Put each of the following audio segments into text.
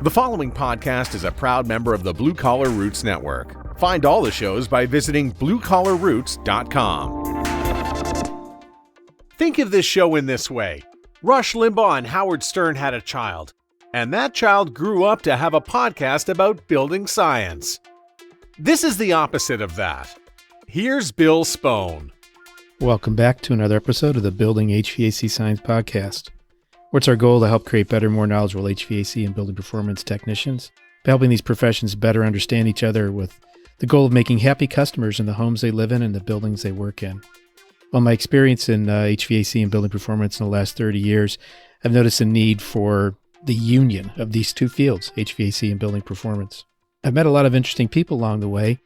The following podcast is a proud member of the Blue Collar Roots Network. Find all the shows by visiting bluecollarroots.com. Think of this show in this way. Rush Limbaugh and Howard Stern had a child, and that child grew up to have a podcast about building science. This is the opposite of that. Here's Bill Spohn. Welcome back to another episode of the Building HVAC Science Podcast. What's our goal? To help create better, more knowledgeable HVAC and building performance technicians, by helping these professions better understand each other with the goal of making happy customers in the homes they live in and the buildings they work in. Well, my experience in HVAC and building performance in the last 30 years, I've noticed a need for the union of these two fields, HVAC and building performance. I've met a lot of interesting people along the way,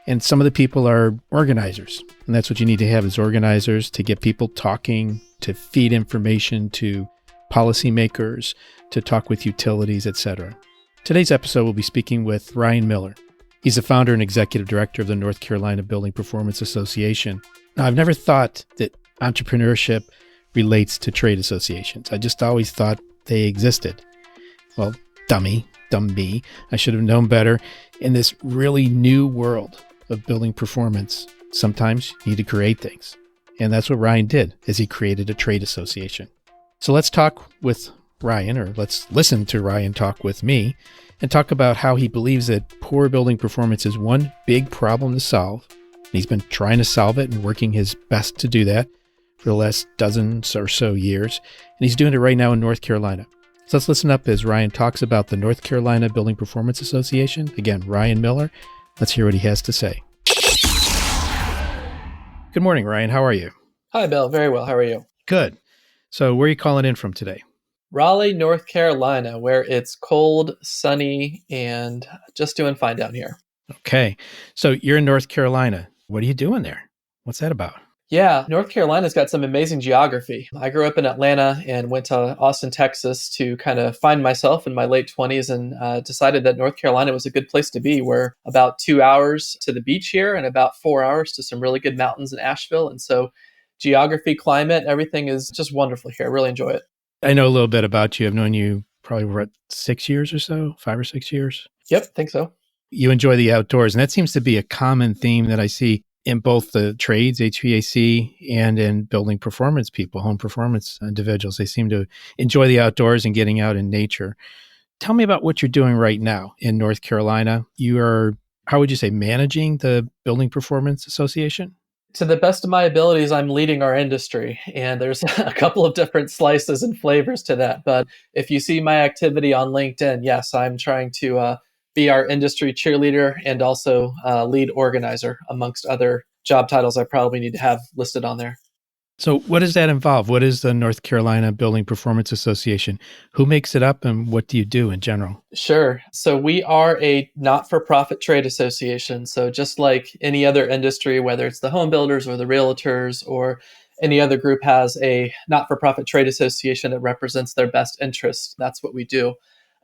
and some of the people are organizers. And that's what you need to have, is organizers to get people talking, to feed information to policymakers, to talk with utilities, etc. Today's episode, we'll be speaking with Ryan Miller. He's the founder and executive director of the North Carolina Building Performance Association. Now, I've never thought that entrepreneurship relates to trade associations. I just always thought they existed. Well, dumb me. I should have known better. In this really new world of building performance, sometimes you need to create things. And that's what Ryan did, is he created a trade association. So let's talk with Ryan, or let's listen to Ryan talk with me, and talk about how he believes that poor building performance is one big problem to solve. He's been trying to solve it and working his best to do that for the last dozen or so years. And he's doing it right now in North Carolina. So let's listen up as Ryan talks about the North Carolina Building Performance Association. Again, Ryan Miller. Let's hear what he has to say. Good morning, Ryan. How are you? Hi, Bill. Very well. How are you? Good. So where are you calling in from today? Raleigh, North Carolina, where it's cold, sunny, and just doing fine down here. Okay. So you're in North Carolina. What are you doing there? What's that about? Yeah, North Carolina's got some amazing geography. I grew up in Atlanta and went to Austin, Texas to kind of find myself in my late 20s, and decided that North Carolina was a good place to be. We're about 2 hours to the beach here and about 4 hours to some really good mountains in Asheville. And so geography, climate, everything is just wonderful here. I really enjoy it. I know a little bit about you. I've known you probably, what, 6 years or so? 5 or 6 years? Yep, think so. You enjoy the outdoors, and that seems to be a common theme that I see in both the trades, HVAC, and in building performance people, home performance individuals. They seem to enjoy the outdoors and getting out in nature. Tell me about what you're doing right now in North Carolina. You are, how would you say, managing the Building Performance Association? To the best of my abilities, I'm leading our industry, and there's a couple of different slices and flavors to that. But if you see my activity on LinkedIn, yes, I'm trying to be our industry cheerleader and also lead organizer, amongst other job titles I probably need to have listed on there. So what does that involve? What is the North Carolina Building Performance Association? Who makes it up, and what do you do in general? Sure. So we are a not-for-profit trade association. So just like any other industry, whether it's the home builders or the realtors or any other group has a not-for-profit trade association that represents their best interests, that's what we do.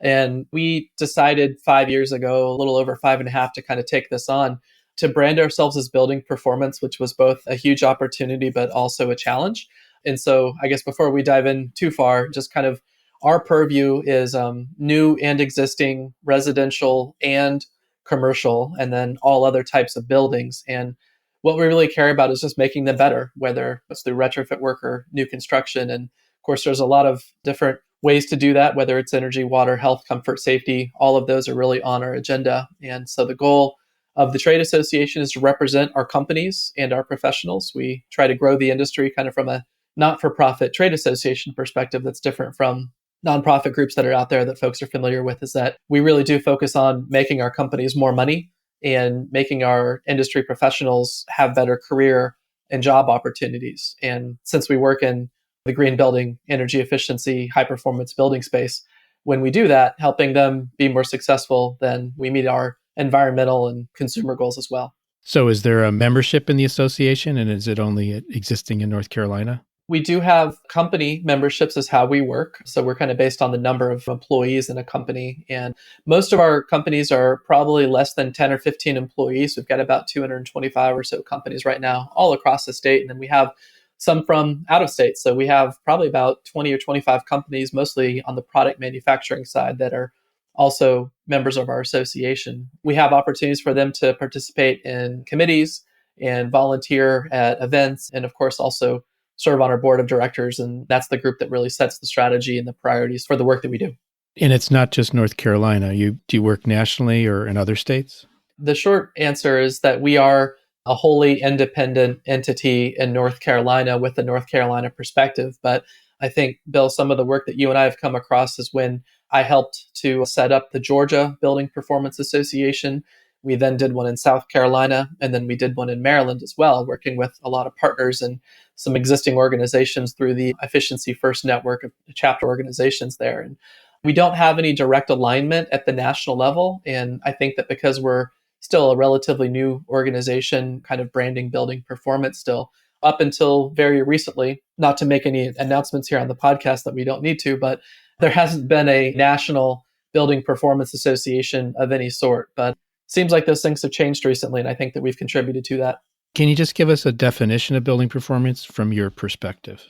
And we decided 5 years ago, a little over 5.5, to kind of take this on, to brand ourselves as building performance, which was both a huge opportunity, but also a challenge. And so I guess before we dive in too far, just kind of our purview is new and existing residential and commercial, and then all other types of buildings. And what we really care about is just making them better, whether it's through retrofit work or new construction. And of course, there's a lot of different ways to do that, whether it's energy, water, health, comfort, safety. All of those are really on our agenda. And so the goal of the trade association is to represent our companies and our professionals. We try to grow the industry kind of from a not-for-profit trade association perspective that's different from nonprofit groups that are out there that folks are familiar with, is that we really do focus on making our companies more money and making our industry professionals have better career and job opportunities. And since we work in the green building, energy efficiency, high performance building space, when we do that, helping them be more successful, then we meet our environmental and consumer goals as well. So is there a membership in the association, and is it only existing in North Carolina? We do have company memberships is how we work. So we're kind of based on the number of employees in a company. And most of our companies are probably less than 10 or 15 employees. We've got about 225 or so companies right now, all across the state. And then we have some from out of state. So we have probably about 20 or 25 companies, mostly on the product manufacturing side, that are also members of our association. We have opportunities for them to participate in committees and volunteer at events, and of course also serve on our board of directors. And that's the group that really sets the strategy and the priorities for the work that we do. And it's not just North Carolina. Do you work nationally or in other states? The short answer is that we are a wholly independent entity in North Carolina with the North Carolina perspective. But I think, Bill, some of the work that you and I have come across is when I helped to set up the Georgia Building Performance Association. We then did one in South Carolina, and then we did one in Maryland as well, working with a lot of partners and some existing organizations through the Efficiency First network of chapter organizations there. And we don't have any direct alignment at the national level. And I think that because we're still a relatively new organization, kind of branding, building performance still, up until very recently, not to make any announcements here on the podcast that we don't need to, but there hasn't been a national building performance association of any sort. But it seems like those things have changed recently, and I think that we've contributed to that. Can you just give us a definition of building performance from your perspective?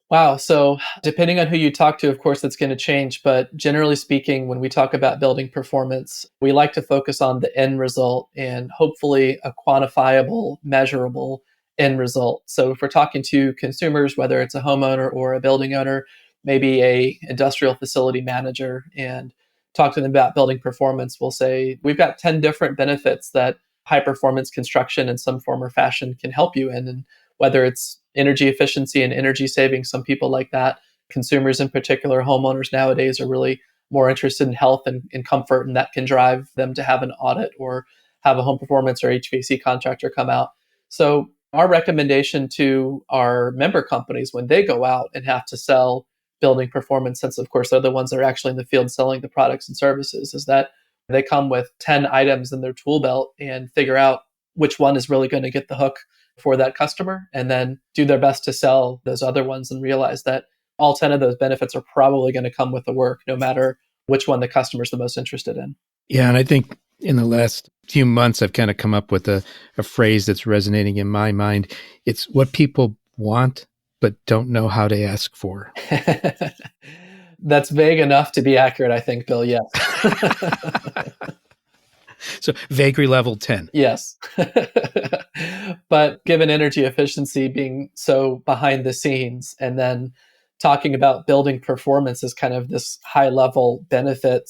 Wow. So depending on who you talk to, of course, that's going to change. But generally speaking, when we talk about building performance, we like to focus on the end result and hopefully a quantifiable, measurable end result. So if we're talking to consumers, whether it's a homeowner or a building owner, maybe a industrial facility manager, and talk to them about building performance, we'll say, we've got 10 different benefits that high performance construction in some form or fashion can help you in. And whether it's energy efficiency and energy saving, some people like that. Consumers in particular, homeowners nowadays are really more interested in health and comfort, and that can drive them to have an audit or have a home performance or HVAC contractor come out. So our recommendation to our member companies when they go out and have to sell building performance, since of course they're the ones that are actually in the field selling the products and services, is that they come with 10 items in their tool belt and figure out which one is really going to get the hook for that customer, and then do their best to sell those other ones and realize that all 10 of those benefits are probably going to come with the work, no matter which one the customer's the most interested in. Yeah, and I think in the last few months, I've kind of come up with a phrase that's resonating in my mind. It's what people want, but don't know how to ask for. That's vague enough to be accurate, I think, Bill, yes. So vagary level 10. Yes. But given energy efficiency being so behind the scenes, and then talking about building performance as kind of this high level benefit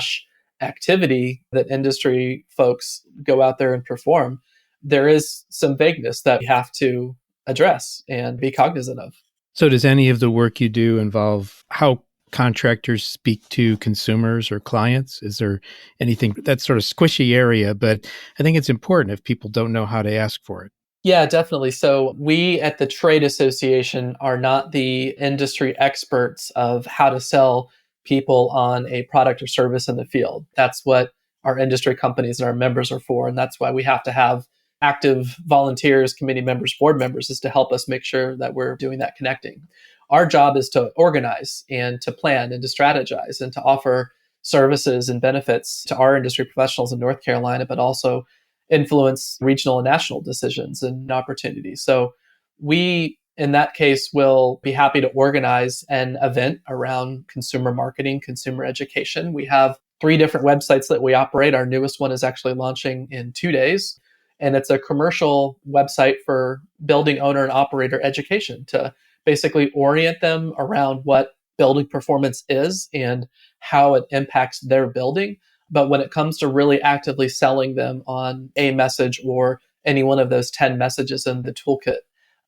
/ activity that industry folks go out there and perform, there is some vagueness that we have to address and be cognizant of. So does any of the work you do involve how contractors speak to consumers or clients? Is there anything that's sort of squishy area, but I think it's important if people don't know how to ask for it? Yeah, definitely. So we at the trade association are not the industry experts of how to sell people on a product or service in the field. That's what our industry companies and our members are for. And that's why we have to have active volunteers, committee members, board members, is to help us make sure that we're doing that connecting. Our job is to organize and to plan and to strategize and to offer services and benefits to our industry professionals in North Carolina, but also influence regional and national decisions and opportunities. So we, in that case, will be happy to organize an event around consumer marketing, consumer education. We have 3 different websites that we operate. Our newest one is actually launching in 2 days. And it's a commercial website for building owner and operator education to basically orient them around what building performance is and how it impacts their building. But when it comes to really actively selling them on a message or any one of those 10 messages in the toolkit,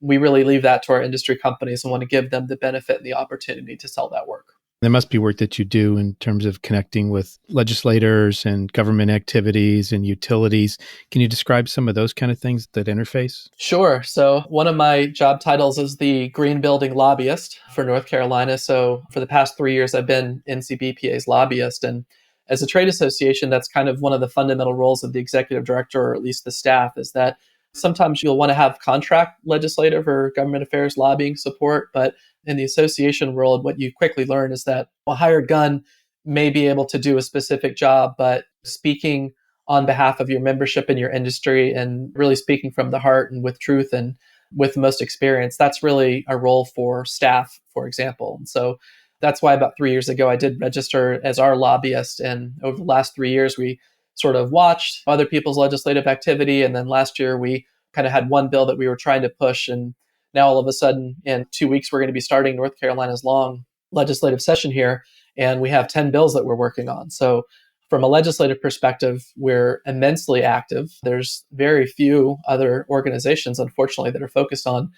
we really leave that to our industry companies and want to give them the benefit and the opportunity to sell that work. There must be work that you do in terms of connecting with legislators and government activities and utilities. Can you describe some of those kind of things that interface? Sure. So one of my job titles is the Green Building Lobbyist for North Carolina. So for the past 3 years, I've been NCBPA's lobbyist. And as a trade association, that's kind of one of the fundamental roles of the executive director, or at least the staff, is that sometimes you'll want to have contract legislative or government affairs lobbying support, but in the association world, what you quickly learn is that a hired gun may be able to do a specific job, but speaking on behalf of your membership in your industry and really speaking from the heart and with truth and with the most experience, that's really a role for staff, for example. And so That's why about 3 years ago, I did register as our lobbyist. And over the last 3 years, we sort of watched other people's legislative activity. And then last year, we kind of had one bill that we were trying to push. And now all of a sudden, in 2 weeks, we're going to be starting North Carolina's long legislative session here. And we have 10 bills that we're working on. So from a legislative perspective, we're immensely active. There's very few other organizations, unfortunately, that are focused on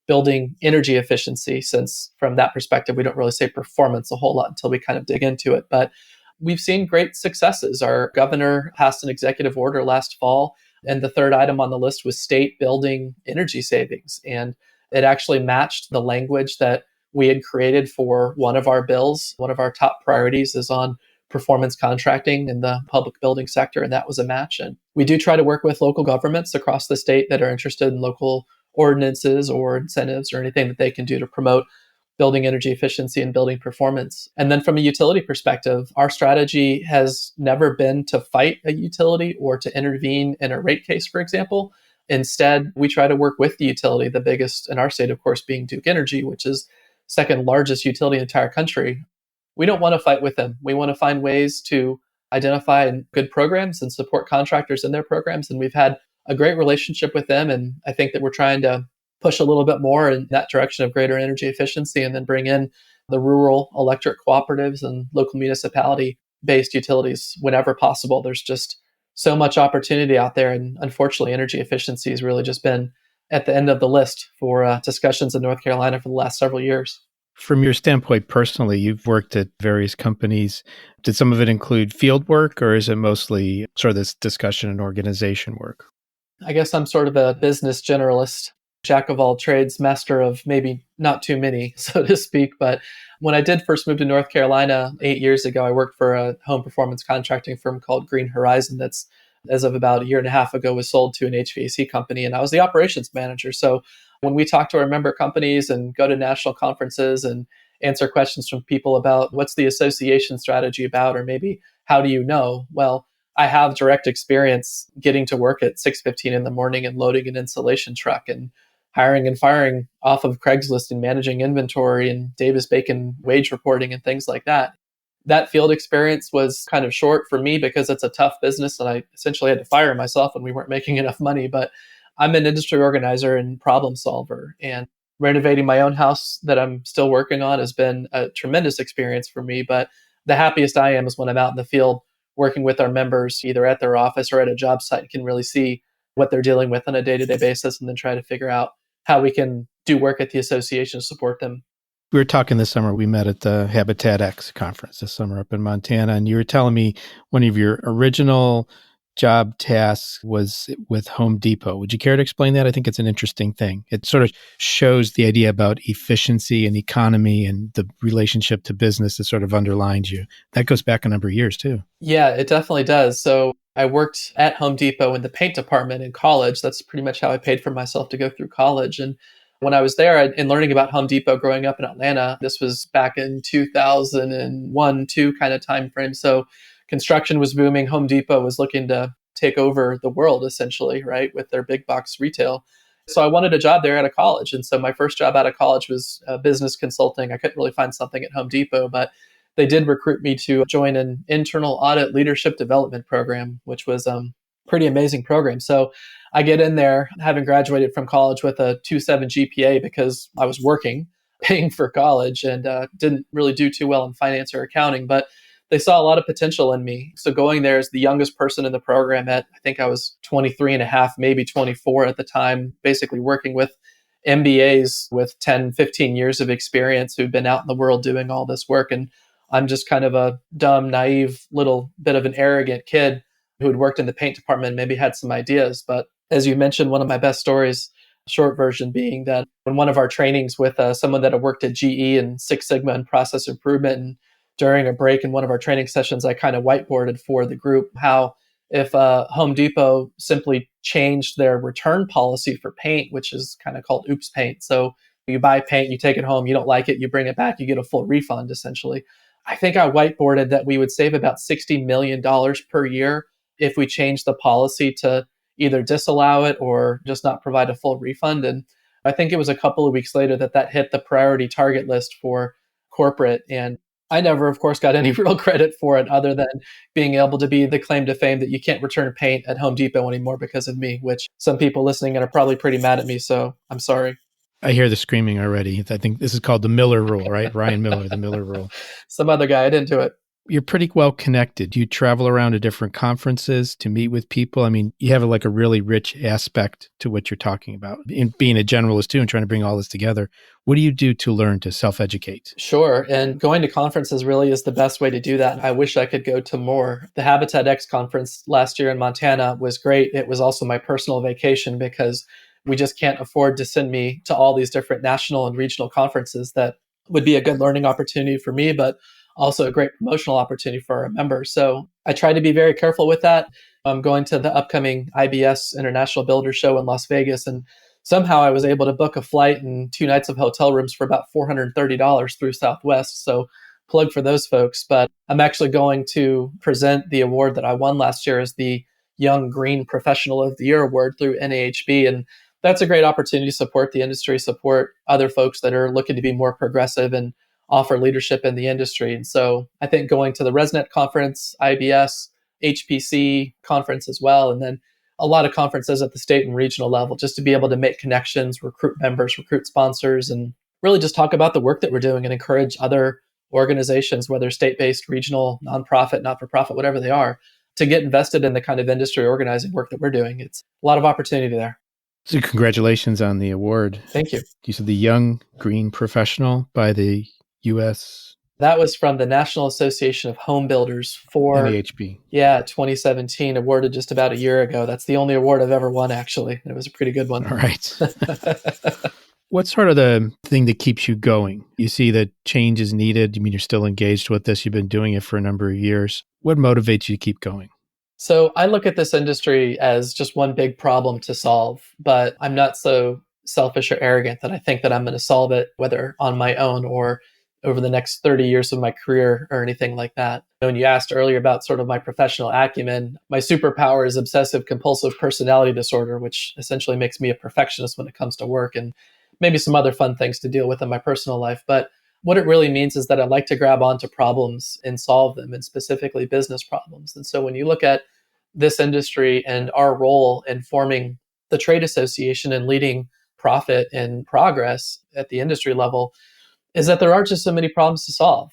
building energy efficiency, since from that perspective, we don't really say performance a whole lot until we kind of dig into it. But we've seen great successes. Our governor passed an executive order last fall, and the third item on the list was state building energy savings. And it actually matched the language that we had created for one of our bills. One of our top priorities is on performance contracting in the public building sector, and that was a match. And we do try to work with local governments across the state that are interested in local ordinances or incentives or anything that they can do to promote building energy efficiency and building performance. And then from a utility perspective, our strategy has never been to fight a utility or to intervene in a rate case, for example. Instead, we try to work with the utility, the biggest in our state, of course, being Duke Energy, which is second largest utility in the entire country. We don't want to fight with them. We want to find ways to identify good programs and support contractors in their programs. And we've had a great relationship with them. And I think that we're trying to push a little bit more in that direction of greater energy efficiency, and then bring in the rural electric cooperatives and local municipality based utilities whenever possible. There's just so much opportunity out there. And unfortunately, energy efficiency has really just been at the end of the list for discussions in North Carolina for the last several years. From your standpoint personally, you've worked at various companies. Did some of it include field work, or is it mostly sort of this discussion and organization work? I guess I'm sort of a business generalist, jack of all trades, master of maybe not too many, so to speak. But when I did first move to North Carolina 8 years ago, I worked for a home performance contracting firm called Green Horizon that's, as of about a year and a half ago, was sold to an HVAC company. And I was the operations manager. So when we talk to our member companies and go to national conferences and answer questions from people about what's the association strategy about, or maybe how do you know? Well, I have direct experience getting to work at 6:15 in the morning and loading an insulation truck and hiring and firing off of Craigslist and managing inventory and Davis-Bacon wage reporting and things like that. That field experience was kind of short for me because it's a tough business and I essentially had to fire myself when we weren't making enough money. But I'm an industry organizer and problem solver, and renovating my own house that I'm still working on has been a tremendous experience for me. But the happiest I am is when I'm out in the field working with our members, either at their office or at a job site, and can really see what they're dealing with on a day-to-day basis, and then try to figure out how we can do work at the association to support them. We were talking this summer, we met at the Habitat X conference this summer up in Montana, and you were telling me one of your original job tasks was with Home Depot. Would you care to explain that? I think it's an interesting thing. It sort of shows the idea about efficiency and economy and the relationship to business that sort of underlines you. That goes back a number of years too. Yeah, it definitely does. So I worked at Home Depot in the paint department in college. That's pretty much how I paid for myself to go through college. And when I was there and learning about Home Depot growing up in Atlanta, this was back in 2001, 2 kind of time frame. So construction was booming. Home Depot was looking to take over the world, essentially, right, with their big box retail. So I wanted a job there out of college. And so my first job out of college was business consulting. I couldn't really find something at Home Depot, but they did recruit me to join an internal audit leadership development program, which was a pretty amazing program. So I get in there having graduated from college with a 2.7 GPA because I was working, paying for college, and didn't really do too well in finance or accounting. But they saw a lot of potential in me. So going there as the youngest person in the program at, I think I was 23 and a half, maybe 24 at the time, basically working with MBAs with 10, 15 years of experience who've been out in the world doing all this work. And I'm just kind of a dumb, naive, little bit of an arrogant kid who had worked in the paint department and maybe had some ideas. But as you mentioned, one of my best stories, short version being that when one of our trainings with someone that had worked at GE and Six Sigma and process improvement, and during a break in one of our training sessions, I kind of whiteboarded for the group how if Home Depot simply changed their return policy for paint, which is kind of called oops paint. So you buy paint, you take it home, you don't like it, you bring it back, you get a full refund, essentially. I think I whiteboarded that we would save about $60 million per year if we changed the policy to either disallow it or just not provide a full refund. And I think it was a couple of weeks later that hit the priority target list for corporate. And I never, of course, got any real credit for it other than being able to be the claim to fame that you can't return paint at Home Depot anymore because of me, which some people listening are probably pretty mad at me. So I'm sorry. I hear the screaming already. I think this is called the Miller Rule, right? Ryan Miller, the Miller Rule. Some other guy, I didn't do it. You're pretty well connected. You travel around to different conferences to meet with people. I mean, you have like a really rich aspect to what you're talking about. In being a generalist too and trying to bring all this together, what do you do to learn to self-educate? Sure. And going to conferences really is the best way to do that. I wish I could go to more. The Habitat X conference last year in Montana was great. It was also my personal vacation because we just can't afford to send me to all these different national and regional conferences. That would be a good learning opportunity for me, but also a great promotional opportunity for our members. So I try to be very careful with that. I'm going to the upcoming IBS International Builder Show in Las Vegas, and somehow I was able to book a flight and 2 nights of hotel rooms for about $430 through Southwest. So plug for those folks. But I'm actually going to present the award that I won last year as the Young Green Professional of the Year award through NAHB. And that's a great opportunity to support the industry, support other folks that are looking to be more progressive and offer leadership in the industry. And so I think going to the ResNet conference, IBS, HPC conference as well, and then a lot of conferences at the state and regional level, just to be able to make connections, recruit members, recruit sponsors, and really just talk about the work that we're doing and encourage other organizations, whether state-based, regional, nonprofit, not-for-profit, whatever they are, to get invested in the kind of industry organizing work that we're doing. It's a lot of opportunity there. So congratulations on the award. Thank you. You said the Young Green Professional by the U.S. That was from the National Association of Home Builders for NAHB. 2017, awarded just about a year ago. That's the only award I've ever won, actually. It was a pretty good one. All right. What's sort of the thing that keeps you going? You see that change is needed. I mean, you're still engaged with this. You've been doing it for a number of years. What motivates you to keep going? So I look at this industry as just one big problem to solve, but I'm not so selfish or arrogant that I think that I'm going to solve it, whether on my own or over the next 30 years of my career or anything like that. When you asked earlier about sort of my professional acumen, my superpower is obsessive compulsive personality disorder, which essentially makes me a perfectionist when it comes to work, and maybe some other fun things to deal with in my personal life. But what it really means is that I like to grab onto problems and solve them, and specifically business problems. And so when you look at this industry and our role in forming the trade association and leading profit and progress at the industry level, is that there are just so many problems to solve.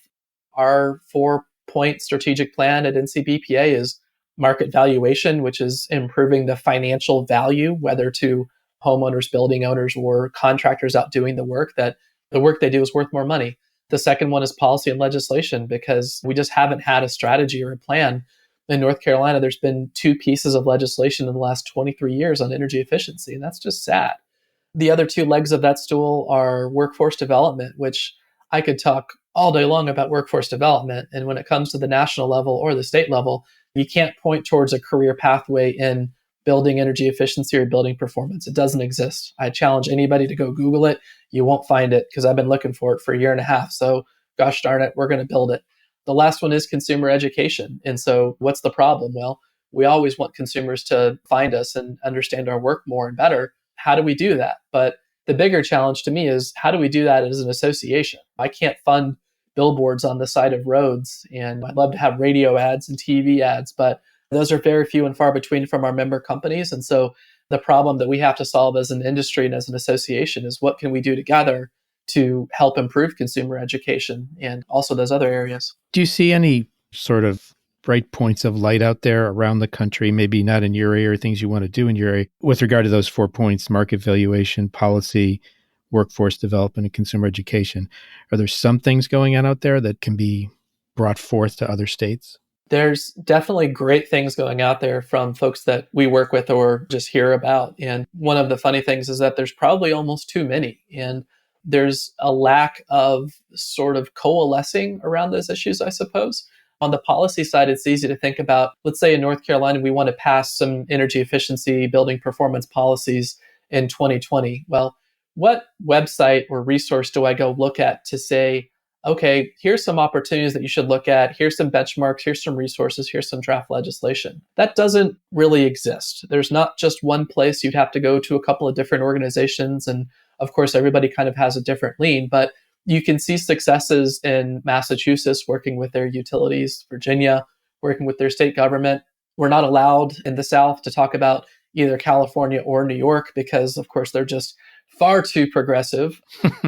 Our 4-point strategic plan at NCBPA is market valuation, which is improving the financial value, whether to homeowners, building owners, or contractors out doing the work, that the work they do is worth more money. The second one is policy and legislation, because we just haven't had a strategy or a plan. In North Carolina, there's been 2 pieces of legislation in the last 23 years on energy efficiency, and that's just sad. The other 2 legs of that stool are workforce development, which I could talk all day long about workforce development. And when it comes to the national level or the state level, you can't point towards a career pathway in building energy efficiency or building performance. It doesn't exist. I challenge anybody to go Google it. You won't find it, because I've been looking for it for a year and a half. So gosh darn it, we're going to build it. The last one is consumer education. And so what's the problem? Well, we always want consumers to find us and understand our work more and better. How do we do that? But the bigger challenge to me is, how do we do that as an association? I can't fund billboards on the side of roads, and I'd love to have radio ads and TV ads, but those are very few and far between from our member companies. And so the problem that we have to solve as an industry and as an association is, what can we do together to help improve consumer education and also those other areas? Do you see any sort of bright points of light out there around the country, maybe not in your area, or things you want to do in your area, with regard to those 4 points: market valuation, policy, workforce development, and consumer education? Are there some things going on out there that can be brought forth to other states? There's definitely great things going out there from folks that we work with or just hear about. And one of the funny things is that there's probably almost too many. And there's a lack of sort of coalescing around those issues, I suppose. On the policy side, it's easy to think about, let's say in North Carolina, we want to pass some energy efficiency, building performance policies in 2020. Well, what website or resource do I go look at to say, okay, here's some opportunities that you should look at. Here's some benchmarks. Here's some resources. Here's some draft legislation. That doesn't really exist. There's not just one place. You'd have to go to a couple of different organizations. And of course, everybody kind of has a different lean, but You can see successes in Massachusetts working with their utilities, Virginia working with their state government. We're not allowed in the South to talk about either California or New York because, of course, they're just far too progressive.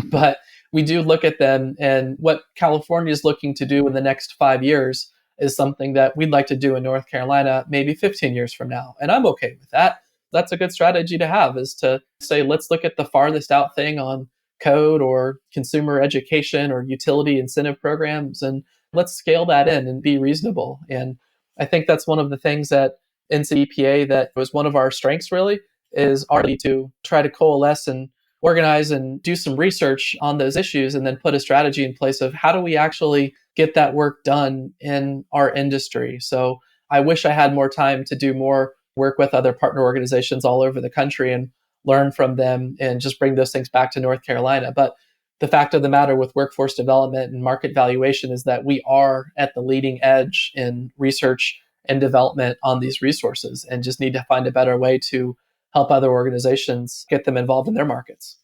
But we do look at them, and what California is looking to do in the next 5 years is something that we'd like to do in North Carolina maybe 15 years from now. And I'm okay with that. That's a good strategy to have, is to say, let's look at the farthest out thing on code or consumer education or utility incentive programs, and let's scale that in and be reasonable. And I think that's one of the things that NCBPA, that was one of our strengths really, is our ability to try to coalesce and organize and do some research on those issues, and then put a strategy in place of how do we actually get that work done in our industry. So I wish I had more time to do more work with other partner organizations all over the country and learn from them and just bring those things back to North Carolina. But the fact of the matter with workforce development and market valuation is that we are at the leading edge in research and development on these resources, and just need to find a better way to help other organizations get them involved in their markets.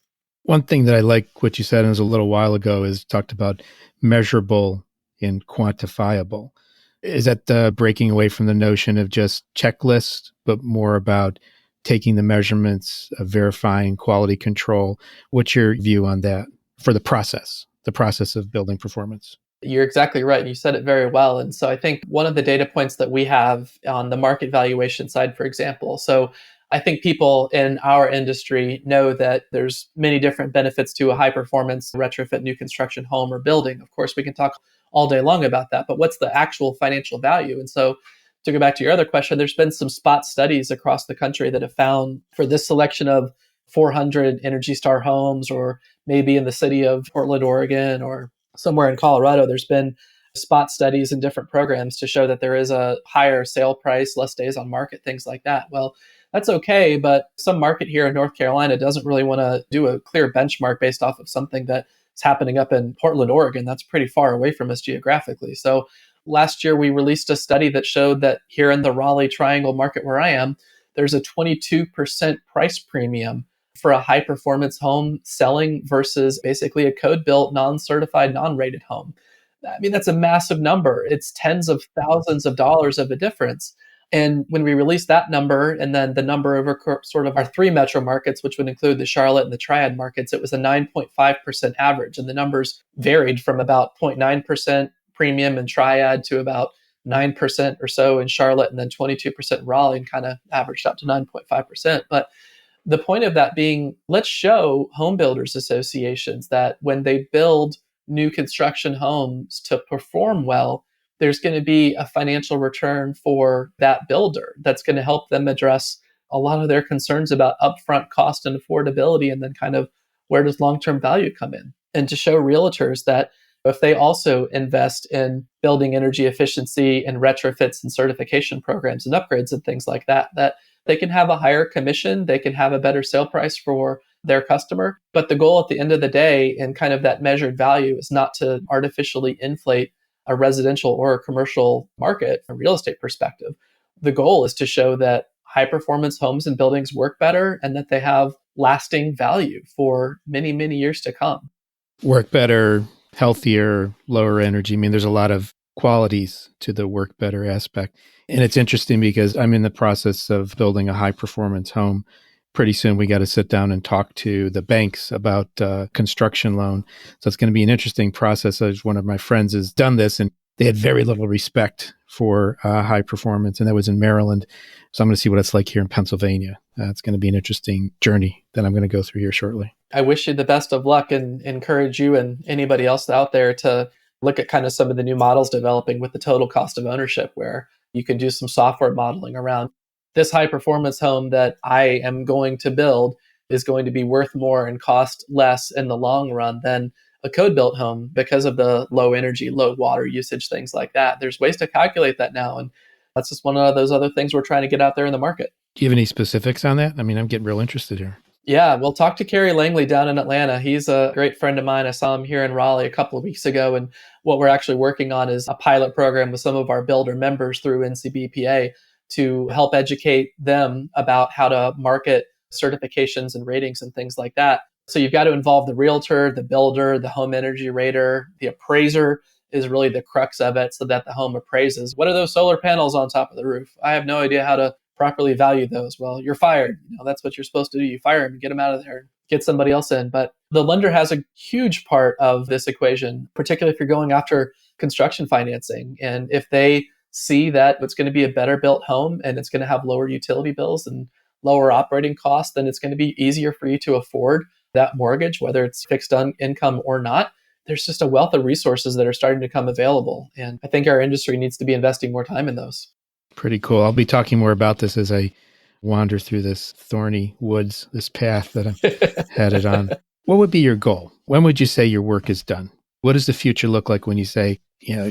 One thing that I like what you said, and it was a little while ago, is talked about measurable and quantifiable. Is that breaking away from the notion of just checklist, but more about taking the measurements, verifying quality control? What's your view on that for the process of building performance? You're exactly right. And you said it very well. And so I think one of the data points that we have on the market valuation side, for example, so I think people in our industry know that there's many different benefits to a high performance retrofit new construction home or building. Of course, we can talk all day long about that, but what's the actual financial value? And so to go back to your other question, there's been some spot studies across the country that have found for this selection of 400 Energy Star homes, or maybe in the city of Portland, Oregon, or somewhere in Colorado, there's been spot studies and different programs to show that there is a higher sale price, less days on market, things like that. Well, that's okay, but some market here in North Carolina doesn't really want to do a clear benchmark based off of something that is happening up in Portland, Oregon. That's pretty far away from us geographically. So last year, we released a study that showed that here in the Raleigh Triangle market where I am, there's a 22% price premium for a high performance home selling versus basically a code built, non-certified, non-rated home. I mean, that's a massive number. It's tens of thousands of dollars of a difference. And when we released that number, and then the number over sort of our three metro markets, which would include the Charlotte and the Triad markets, it was a 9.5% average. And the numbers varied from about 0.9% premium in Triad to about 9% or so in Charlotte, and then 22% in Raleigh, and kind of averaged out to 9.5%. But the point of that being, let's show home builders associations that when they build new construction homes to perform well, there's going to be a financial return for that builder that's going to help them address a lot of their concerns about upfront cost and affordability, and then kind of where does long-term value come in. And to show realtors that if they also invest in building energy efficiency and retrofits and certification programs and upgrades and things like that, that they can have a higher commission, they can have a better sale price for their customer. But the goal at the end of the day, and kind of that measured value, is not to artificially inflate a residential or a commercial market from a real estate perspective. The goal is to show that high performance homes and buildings work better, and that they have lasting value for many, many years to come. Work better, healthier, lower energy. I mean, there's a lot of qualities to the work better aspect. And it's interesting because I'm in the process of building a high performance home. Pretty soon we got to sit down and talk to the banks about construction loan. So it's going to be an interesting process. As one of my friends has done this, and they had very little respect for high performance, and that was in Maryland. So I'm going to see what it's like here in Pennsylvania. It's going to be an interesting journey that I'm going to go through here shortly. I wish you the best of luck, and encourage you and anybody else out there to look at kind of some of the new models developing with the total cost of ownership, where you can do some software modeling around this high performance home that I am going to build is going to be worth more and cost less in the long run than a code built home because of the low energy, low water usage, things like that. There's ways to calculate that now. And that's just one of those other things we're trying to get out there in the market. Do you have any specifics on that? I mean, I'm getting real interested here. Yeah, well, talk to Kerry Langley down in Atlanta. He's a great friend of mine. I saw him here in Raleigh a couple of weeks ago. And what we're actually working on is a pilot program with some of our builder members through NCBPA to help educate them about how to market certifications and ratings and things like that So you've got to involve the realtor, the builder, the home energy rater, the appraiser is really the crux of it so that the home appraises. What are those solar panels on top of the roof? I have no idea how to properly value those. Well, you're fired. That's what you're supposed to do. You fire them and get them out of there and get somebody else in. But the lender has a huge part of this equation, particularly if you're going after construction financing. And if they see that it's going to be a better built home and it's going to have lower utility bills and lower operating costs, then it's going to be easier for you to afford that mortgage, whether it's fixed income or not. There's just a wealth of resources that are starting to come available. And I think our industry needs to be investing more time in those. Pretty cool. I'll be talking more about this as I wander through this thorny woods, this path that I'm headed on. What would be your goal? When would you say your work is done? What does the future look like when you say,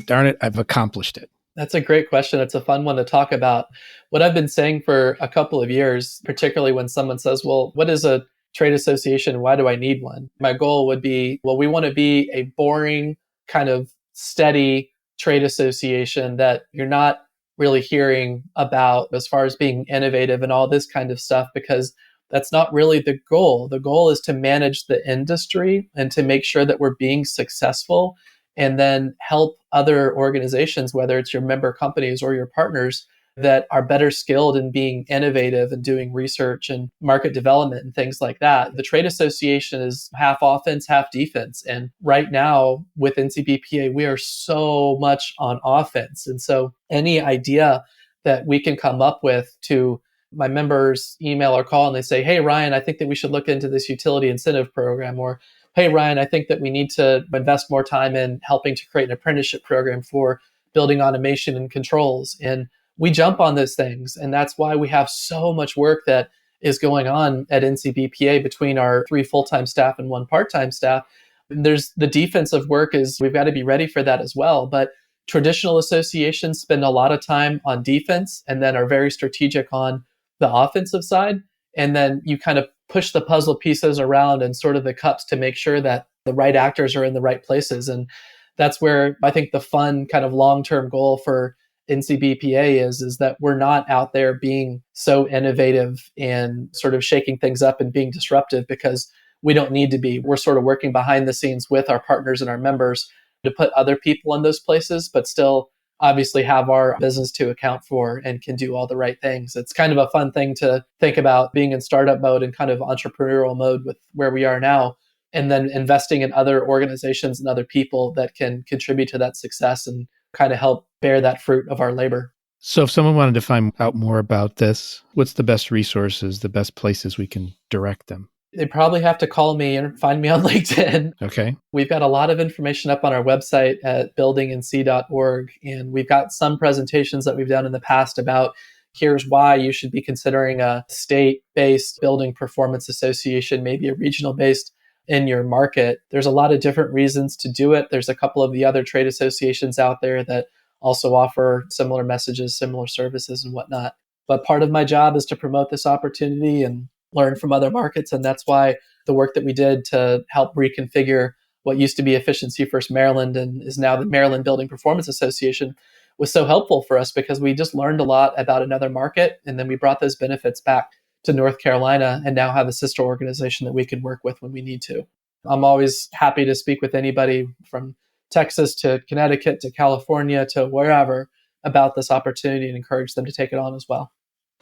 darn it, I've accomplished it? That's a great question. It's a fun one to talk about. What I've been saying for a couple of years, particularly when someone says, well, what is a trade association? Why do I need one? My goal would be, well, we want to be a boring, kind of steady trade association that you're not really hearing about as far as being innovative and all this kind of stuff, because that's not really the goal. The goal is to manage the industry and to make sure that we're being successful and then help other organizations, whether it's your member companies or your partners, that are better skilled in being innovative and doing research and market development and things like that. The trade association is half offense, half defense. And right now with NCBPA, we are so much on offense. And so any idea that we can come up with to my members email or call and they say, hey, Ryan, I think that we should look into this utility incentive program, or hey, Ryan, I think that we need to invest more time in helping to create an apprenticeship program for building automation and controls. And we jump on those things. And that's why we have so much work that is going on at NCBPA between our 3 full-time staff and 1 part-time staff. And there's the defensive work is we've got to be ready for that as well. But traditional associations spend a lot of time on defense and then are very strategic on the offensive side. And then you kind of push the puzzle pieces around and sort of the cups to make sure that the right actors are in the right places. And that's where I think the fun kind of long-term goal for NCBPA is that we're not out there being so innovative and sort of shaking things up and being disruptive, because we don't need to be. We're sort of working behind the scenes with our partners and our members to put other people in those places, but still obviously have our business to account for and can do all the right things. It's kind of a fun thing to think about being in startup mode and kind of entrepreneurial mode with where we are now, and then investing in other organizations and other people that can contribute to that success and kind of help bear that fruit of our labor. So if someone wanted to find out more about this, what's the best resources, the best places we can direct them? They probably have to call me and find me on LinkedIn. Okay. We've got a lot of information up on our website at buildingnc.org. And we've got some presentations that we've done in the past about here's why you should be considering a state-based building performance association, maybe a regional-based in your market. There's a lot of different reasons to do it. There's a couple of the other trade associations out there that also offer similar messages, similar services and whatnot. But part of my job is to promote this opportunity and learn from other markets. And that's why the work that we did to help reconfigure what used to be Efficiency First Maryland and is now the Maryland Building Performance Association was so helpful for us, because we just learned a lot about another market. And then we brought those benefits back to North Carolina and now have a sister organization that we can work with when we need to. I'm always happy to speak with anybody from Texas to Connecticut to California to wherever about this opportunity and encourage them to take it on as well.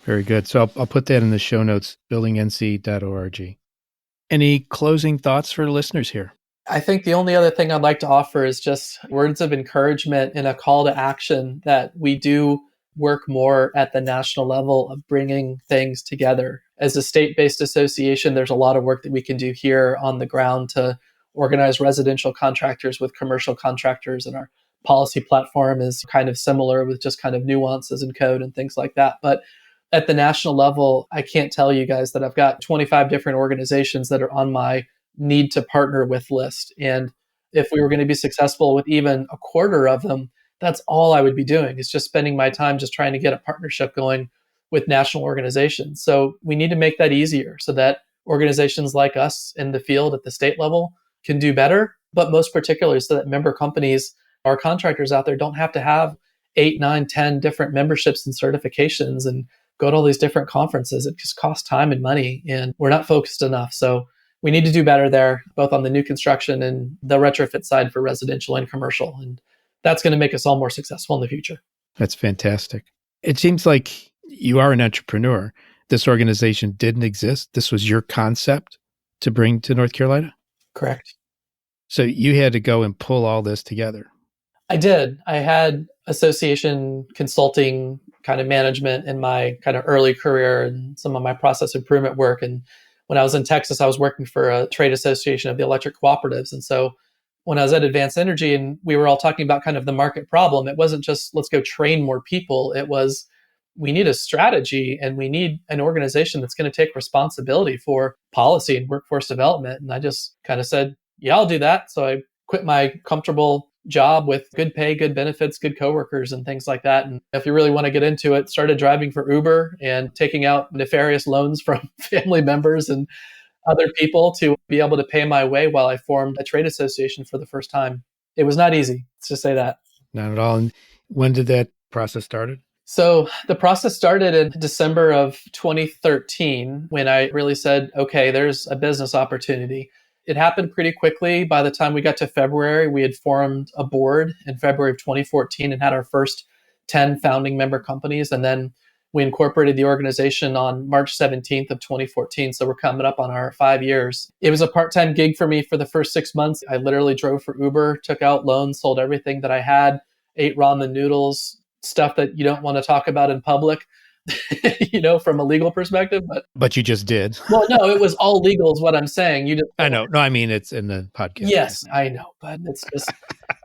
Very good. So I'll put that in the show notes, buildingnc.org. Any closing thoughts for the listeners here? I think the only other thing I'd like to offer is just words of encouragement and a call to action that we do work more at the national level of bringing things together. As a state-based association, there's a lot of work that we can do here on the ground to organize residential contractors with commercial contractors, and our policy platform is kind of similar with just kind of nuances in code and things like that. But at the national level, I can't tell you guys that I've got 25 different organizations that are on my need to partner with list. And if we were going to be successful with even a quarter of them, that's all I would be doing, is just spending my time just trying to get a partnership going with national organizations. So we need to make that easier so that organizations like us in the field at the state level can do better, but most particularly so that member companies, our contractors out there, don't have to have 8, 9, 10 different memberships and certifications and go to all these different conferences. It just costs time and money, and we're not focused enough. So we need to do better there, both on the new construction and the retrofit side for residential and commercial. And that's going to make us all more successful in the future. That's fantastic. It seems like you are an entrepreneur. This organization didn't exist. This was your concept to bring to North Carolina? Correct. So you had to go and pull all this together. I did. I had association consulting kind of management in my kind of early career and some of my process improvement work. And when I was in Texas, I was working for a trade association of the electric cooperatives. And so when I was at Advanced Energy and we were all talking about kind of the market problem, it wasn't just let's go train more people. It was we need a strategy and we need an organization that's going to take responsibility for policy and workforce development. And I just kind of said, yeah, I'll do that. So I quit my comfortable job with good pay, good benefits, good coworkers and things like that. And if you really want to get into it, started driving for Uber and taking out nefarious loans from family members and other people to be able to pay my way while I formed a trade association for the first time. It was not easy, let's just say that. Not at all. And when did that process started? So the process started in December of 2013 when I really said, okay, there's a business opportunity. It happened pretty quickly. By the time we got to February, we had formed a board in February of 2014 and had our first 10 founding member companies. And then we incorporated the organization on March 17th of 2014. So we're coming up on our 5 years. It was a part-time gig for me for the first 6 months. I literally drove for Uber, took out loans, sold everything that I had, ate ramen noodles, stuff that you don't want to talk about in public, from a legal perspective. But you just did. Well, no, it was all legal is what I'm saying. I know. No, I mean, it's in the podcast. Yes, I know. But it's just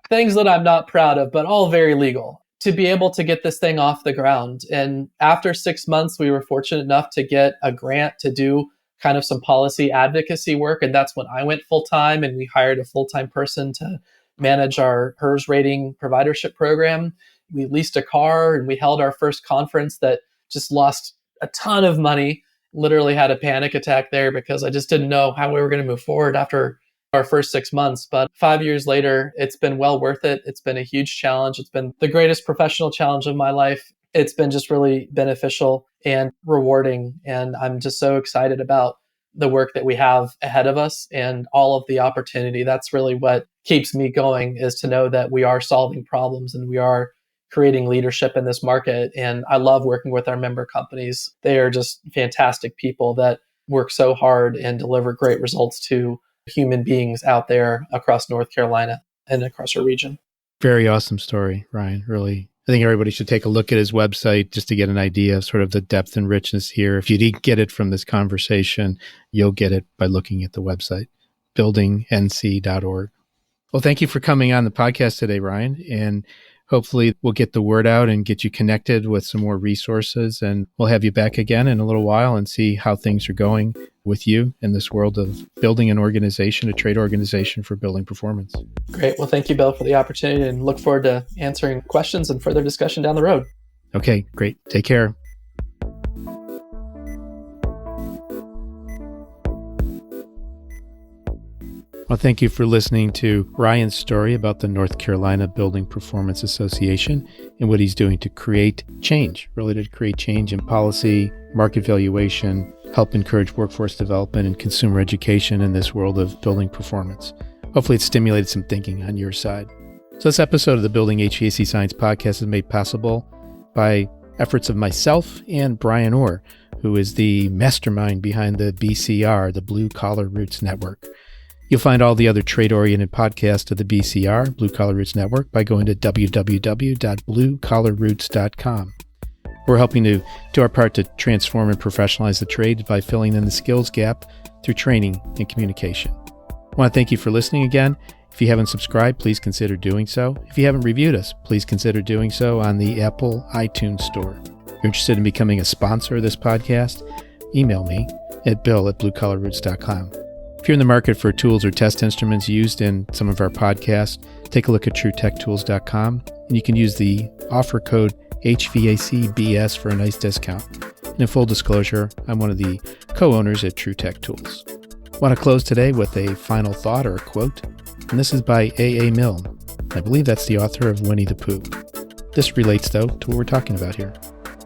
things that I'm not proud of, but all very legal. To be able to get this thing off the ground. And after 6 months, we were fortunate enough to get a grant to do kind of some policy advocacy work. And that's when I went full-time and we hired a full-time person to manage our HERS rating providership program. We leased a car and we held our first conference that just lost a ton of money. Literally had a panic attack there because I just didn't know how we were going to move forward after our first 6 months. But 5 years later, it's been well worth it. It's been a huge challenge. It's been the greatest professional challenge of my life. It's been just really beneficial and rewarding. And I'm just so excited about the work that we have ahead of us and all of the opportunity. That's really what keeps me going, is to know that we are solving problems and we are creating leadership in this market. And I love working with our member companies. They are just fantastic people that work so hard and deliver great results to human beings out there across North Carolina and across our region. Very awesome story, Ryan. Really. I think everybody should take a look at his website just to get an idea of sort of the depth and richness here. If you didn't get it from this conversation, you'll get it by looking at the website, buildingnc.org. Well, thank you for coming on the podcast today, Ryan. And hopefully we'll get the word out and get you connected with some more resources. And we'll have you back again in a little while and see how things are going with you in this world of building an organization, a trade organization for building performance. Great. Well, thank you, Bill, for the opportunity and look forward to answering questions and further discussion down the road. Okay, great. Take care. Well, thank you for listening to Ryan's story about the North Carolina Building Performance Association and what he's doing to create change, really to create change in policy, market valuation, help encourage workforce development and consumer education in this world of building performance. Hopefully it stimulated some thinking on your side. So this episode of the Building HVAC Science podcast is made possible by efforts of myself and Brian Orr, who is the mastermind behind the BCR, the Blue Collar Roots Network. You'll find all the other trade-oriented podcasts of the BCR, Blue Collar Roots Network, by going to www.bluecollarroots.com. We're helping to do our part to transform and professionalize the trade by filling in the skills gap through training and communication. I want to thank you for listening again. If you haven't subscribed, please consider doing so. If you haven't reviewed us, please consider doing so on the Apple iTunes Store. If you're interested in becoming a sponsor of this podcast, email me at bill@bluecollarroots.com. If you're in the market for tools or test instruments used in some of our podcasts, take a look at truetech.tools.com, and you can use the offer code HVACBS for a nice discount. And in full disclosure, I'm one of the co-owners at True Tech Tools. I want to close today with a final thought or a quote, and this is by A.A. Milne. I believe that's the author of Winnie the Pooh. This relates, though, to what we're talking about here.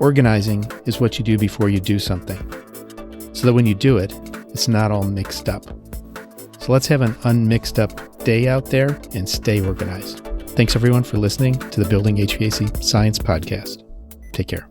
Organizing is what you do before you do something, so that when you do it, it's not all mixed up. So let's have an unmixed up day out there and stay organized. Thanks everyone for listening to the Building HVAC Science Podcast. Take care.